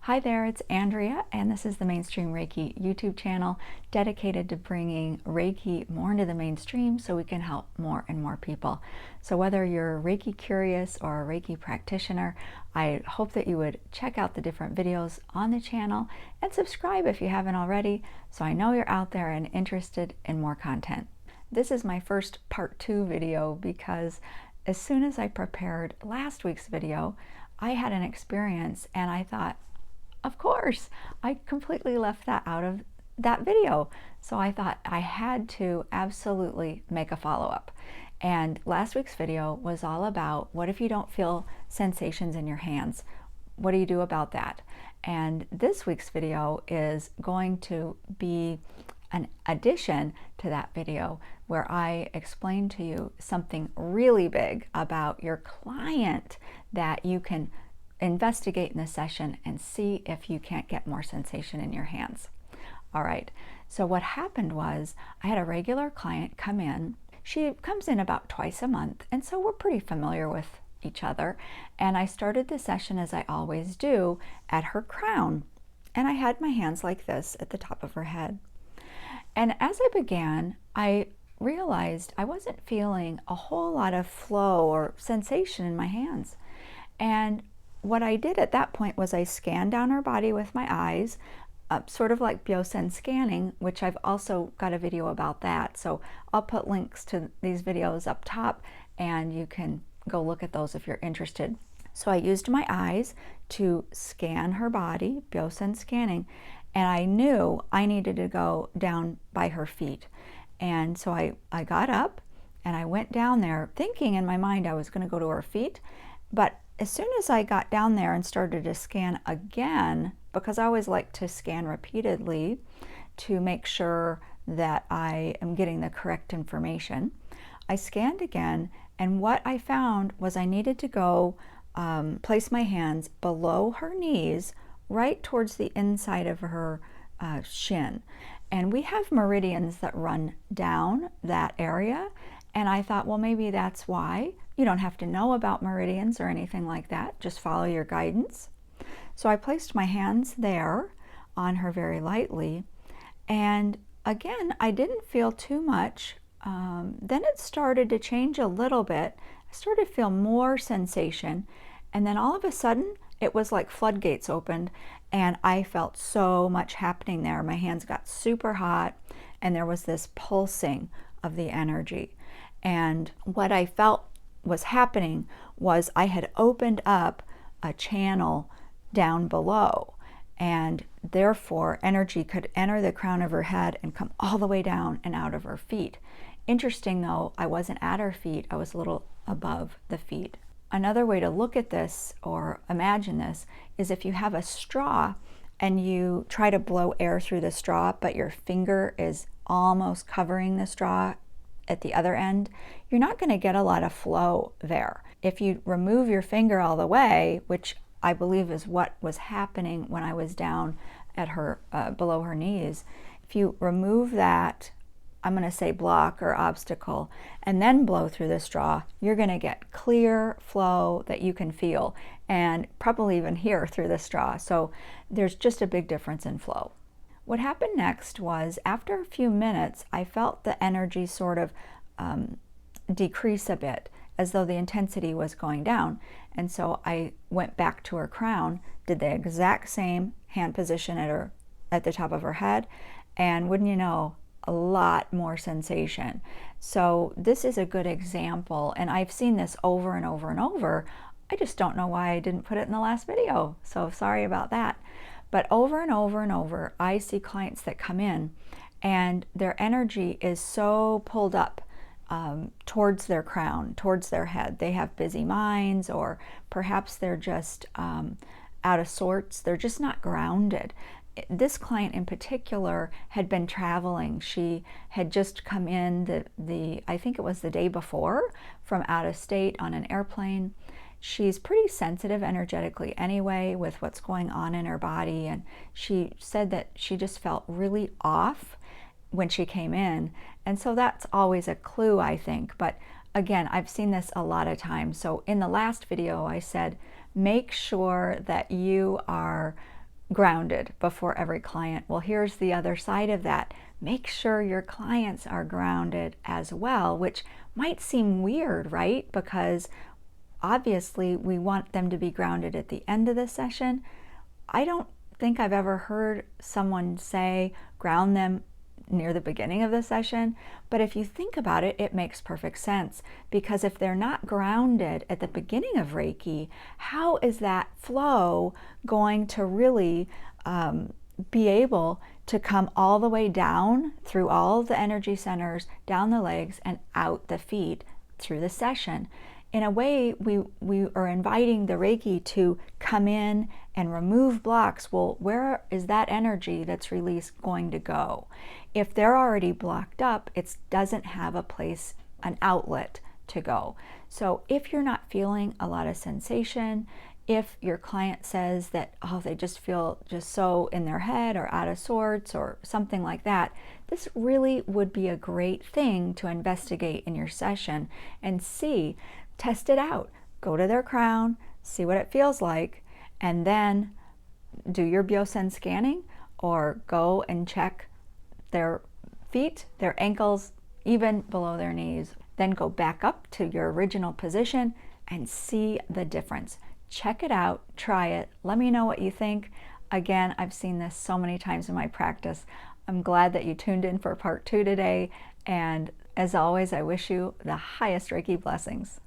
Hi there, it's Andrea, and this is the Mainstream Reiki YouTube channel dedicated to bringing Reiki more into the mainstream so we can help more and more people. So whether you're Reiki curious or a Reiki practitioner, I hope that you would check out the different videos on the channel and subscribe if you haven't already, so I know you're out there and interested in more content. This is my first part 2 video because as soon as I prepared last week's video, I had an experience and I thought, of course, I completely left that out of that video. So I thought I had to absolutely make a follow-up. And last week's video was all about what if you don't feel sensations in your hands? What do you do about that? And this week's video is going to be an addition to that video where I explain to you something really big about your client that you can investigate in the session and see if you can't get more sensation in your hands. All right, so what happened was I had a regular client come in. She comes in about twice a month, and so we're pretty familiar with each other. And I started the session, as I always do, at her crown. And I had my hands like this at the top of her head. And as I began, I realized I wasn't feeling a whole lot of flow or sensation in my hands. And what I did at that point was I scanned down her body with my eyes, sort of like Biosen scanning, which I've also got a video about that. So I'll put links to these videos up top and you can go look at those if you're interested. So I used my eyes to scan her body, Biosen scanning, and I knew I needed to go down by her feet. And so I got up and I went down there thinking in my mind I was going to go to her feet, but as soon as I got down there and started to scan again, because I always like to scan repeatedly to make sure that I am getting the correct information, I scanned again, and what I found was I needed to go place my hands below her knees, right towards the inside of her shin. And we have meridians that run down that area, and I thought, well, maybe that's why. You don't have to know about meridians or anything like that. Just follow your guidance. So I placed my hands there on her very lightly. And again, I didn't feel too much. Then it started to change a little bit. I started to feel more sensation. And then all of a sudden, it was like floodgates opened. And I felt so much happening there. My hands got super hot. And there was this pulsing of the energy. And what I felt was happening was I had opened up a channel down below, and therefore energy could enter the crown of her head and come all the way down and out of her feet. Interesting though, I wasn't at her feet, I was a little above the feet. Another way to look at this or imagine this is if you have a straw and you try to blow air through the straw, but your finger is almost covering the straw at the other end, you're not going to get a lot of flow there. If you remove your finger all the way, which I believe is what was happening when I was down at her, below her knees, if you remove that, I'm going to say block or obstacle, and then blow through the straw, you're going to get clear flow that you can feel and probably even hear through the straw. So there's just a big difference in flow. What happened next was, after a few minutes, I felt the energy sort of decrease a bit, as though the intensity was going down. And so I went back to her crown, did the exact same hand position at the top of her head, and wouldn't you know, a lot more sensation. So this is a good example, and I've seen this over and over and over. I just don't know why I didn't put it in the last video, so sorry about that. But over and over and over, I see clients that come in and their energy is so pulled up towards their crown, towards their head. They have busy minds, or perhaps they're just out of sorts. They're just not grounded. This client in particular had been traveling. She had just come in I think it was the day before, from out of state on an airplane. She's pretty sensitive energetically anyway with what's going on in her body, and she said that she just felt really off when she came in, and so that's always a clue, I think. But again, I've seen this a lot of times. So in the last video I said make sure that you are grounded before every client. Well, here's the other side of that. Make sure your clients are grounded as well, which might seem weird, right? Because obviously we want them to be grounded at the end of the session. I don't think I've ever heard someone say ground them near the beginning of the session, but if you think about it, it makes perfect sense, because if they're not grounded at the beginning of Reiki, how is that flow going to really be able to come all the way down through all the energy centers, down the legs and out the feet through the session? In a way, we are inviting the Reiki to come in and remove blocks. Well, where is that energy that's released going to go? If they're already blocked up, it doesn't have a place, an outlet to go. So if you're not feeling a lot of sensation, if your client says that, oh, they just feel just so in their head or out of sorts or something like that, this really would be a great thing to investigate in your session and see. Test it out. Go to their crown, see what it feels like, and then do your Biosen scanning, or go and check their feet, their ankles, even below their knees. Then go back up to your original position and see the difference. Check it out, try it. Let me know what you think. Again, I've seen this so many times in my practice. I'm glad that you tuned in for part 2 today. And as always, I wish you the highest Reiki blessings.